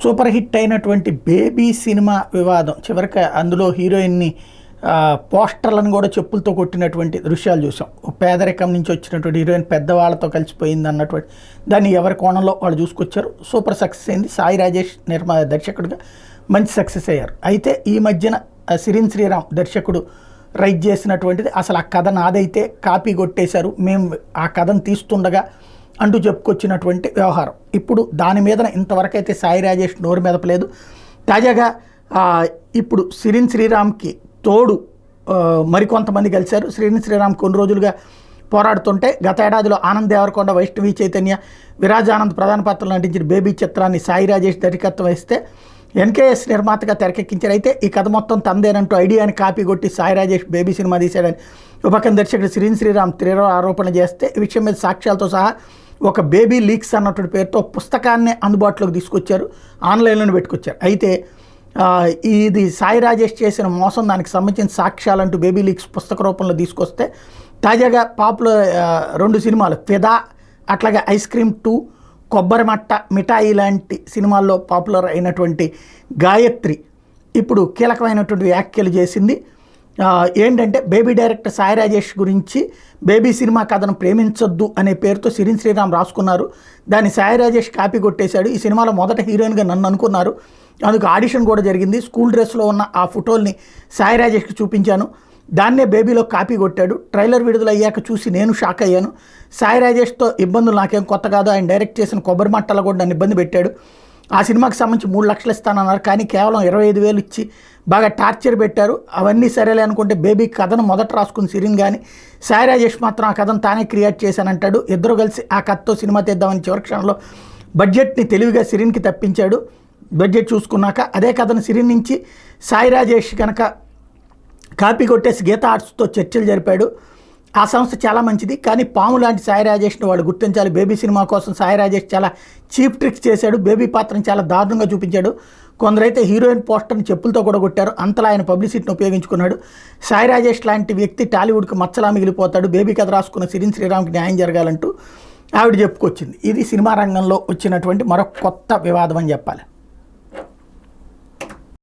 Super hit అయినటువంటి baby cinema వివాదం చివరికి అందులో హీరోయిన్ని పోస్టర్లను కూడా చెప్పులతో కొట్టినటువంటి దృశ్యాలు చూసాం. పేదరికం నుంచి వచ్చినటువంటి హీరోయిన్ పెద్దవాళ్ళతో కలిసిపోయింది అన్నటువంటి దాన్ని ఎవరి కోణంలో వాళ్ళు చూసుకొచ్చారు. సూపర్ సక్సెస్ అయింది. సాయి రాజేష్ దర్శకుడిగా మంచి సక్సెస్ అయ్యారు. అయితే ఈ మధ్యన సిరిన్ శ్రీరామ్ దర్శకుడు రైట్ చేసినటువంటిది అసలు ఆ కథ నాదైతే కాపీ కొట్టేశారు, మేము ఆ కథను తీస్తుండగా అంటూ చెప్పుకొచ్చినటువంటి వ్యవహారం. ఇప్పుడు దాని మీద ఇంతవరకు అయితే సాయి రాజేష్ నోరు మెదపలేదు. తాజాగా ఇప్పుడు సిరిన్ శ్రీరామ్కి తోడు మరికొంతమంది కలిశారు. సిరిన్ శ్రీరామ్ కొన్ని రోజులుగా పోరాడుతుంటే గత ఏడాదిలో ఆనంద్ దేవరకొండ, వైష్ణవి చైతన్య, విరాజ్ ఆనంద్ ప్రధాన పాత్రలు నటించిన బేబీ చిత్రాన్ని సాయి రాజేష్ దర్శకత్వం వహిస్తే ఎన్కేఎస్ నిర్మాతగా తెరకెక్కించారు. అయితే ఈ కథ మొత్తం తందేనంటూ ఐడియాని కాపీ కొట్టి సాయి రాజేష్ బేబీ సినిమా తీశాడని ఉపకం దర్శకుడు సిరిన్ శ్రీరామ్ తీవ్ర ఆరోపణ చేస్తే ఈ విషయం మీద సాక్ష్యాలతో సహా ఒక బేబీ లీక్స్ అన్నటువంటి పేరుతో పుస్తకాన్ని అందుబాటులోకి తీసుకొచ్చారు, ఆన్లైన్లోనే పెట్టుకొచ్చారు. అయితే ఇది సాయి రాజేష్ చేసిన మోసం, దానికి సంబంధించిన సాక్ష్యాలంటూ బేబీ లీక్స్ పుస్తక రూపంలో తీసుకొస్తే తాజాగా పాపులర్ 2 సినిమాలు ఫిదా, అట్లాగే ఐస్ క్రీమ్ 2, కొబ్బరి మట్ట మిఠాయి లాంటి సినిమాల్లో పాపులర్ అయినటువంటి గాయత్రి ఇప్పుడు కీలకమైనటువంటి వ్యాఖ్యలు చేసింది. ఏంటంటే బేబీ డైరెక్టర్ సాయి రాజేష్ గురించి బేబీ సినిమా కథను ప్రేమించొద్దు అనే పేరుతో సిరిన్ శ్రీరామ్ రాసుకున్నారు. దాన్ని సాయి రాజేష్ కాపీ కొట్టేశాడు. ఈ సినిమాలో మొదట హీరోయిన్గా నన్ను అనుకున్నారు, అందుకు ఆడిషన్ కూడా జరిగింది. స్కూల్ డ్రెస్లో ఉన్న ఆ ఫోటోల్ని సాయి రాజేష్కి చూపించాను, దాన్నే బేబీలో కాపీ కొట్టాడు. ట్రైలర్ విడుదలయ్యాక చూసి నేను షాక్ అయ్యాను. సాయి రాజేష్తో ఇబ్బందులు నాకేం కొత్త కాదు, ఆయన డైరెక్ట్ చేసిన కొబ్బరి మట్టలో కూడా నన్ను ఇబ్బంది పెట్టాడు. ఆ సినిమాకి సంబంధించి 3 లక్షలు ఇస్తానన్నారు, కానీ కేవలం 25,000 ఇచ్చి బాగా టార్చర్ పెట్టారు. అవన్నీ సరేలే అనుకుంటే బేబీ కథను మొదట రాసుకుని సిరిన్, కానీ సాయి రాజేష్ మాత్రం ఆ కథను తానే క్రియేట్ చేశానంటాడు. ఇద్దరు కలిసి ఆ కథతో సినిమా తీద్దామని చివరి క్షణంలో బడ్జెట్ని తెలివిగా సిరిన్కి తప్పించాడు. బడ్జెట్ చూసుకున్నాక అదే కథను సిరిన్ నుంచి సాయి రాజేష్ కనుక కాపీ కొట్టేసి గీతా ఆర్ట్స్తో చర్చలు జరిపాడు. ఆ సంస్థ చాలా మంచిది, కానీ పాము లాంటి సాయి రాజేష్ని వాళ్ళు గుర్తించాలి. బేబీ సినిమా కోసం సాయి రాజేష్ చాలా చీప్ ట్రిక్స్ చేశాడు, బేబీ పాత్రను చాలా దారుణంగా చూపించాడు. కొందరైతే హీరోయిన్ పోస్టర్ని చెప్పులతో కూడా కొట్టారు. అంతలా ఆయన పబ్లిసిటీని ఉపయోగించుకున్నాడు. సాయి రాజేష్ లాంటి వ్యక్తి టాలీవుడ్కి మచ్చలా మిగిలిపోతాడు. బేబీ కథ రాసుకున్న సిరిన్ శ్రీరామ్కి న్యాయం జరగాలంటూ ఆవిడ చెప్పుకొచ్చింది. ఇది సినిమా రంగంలో వచ్చినటువంటి మరొక కొత్త వివాదం అని చెప్పాలి.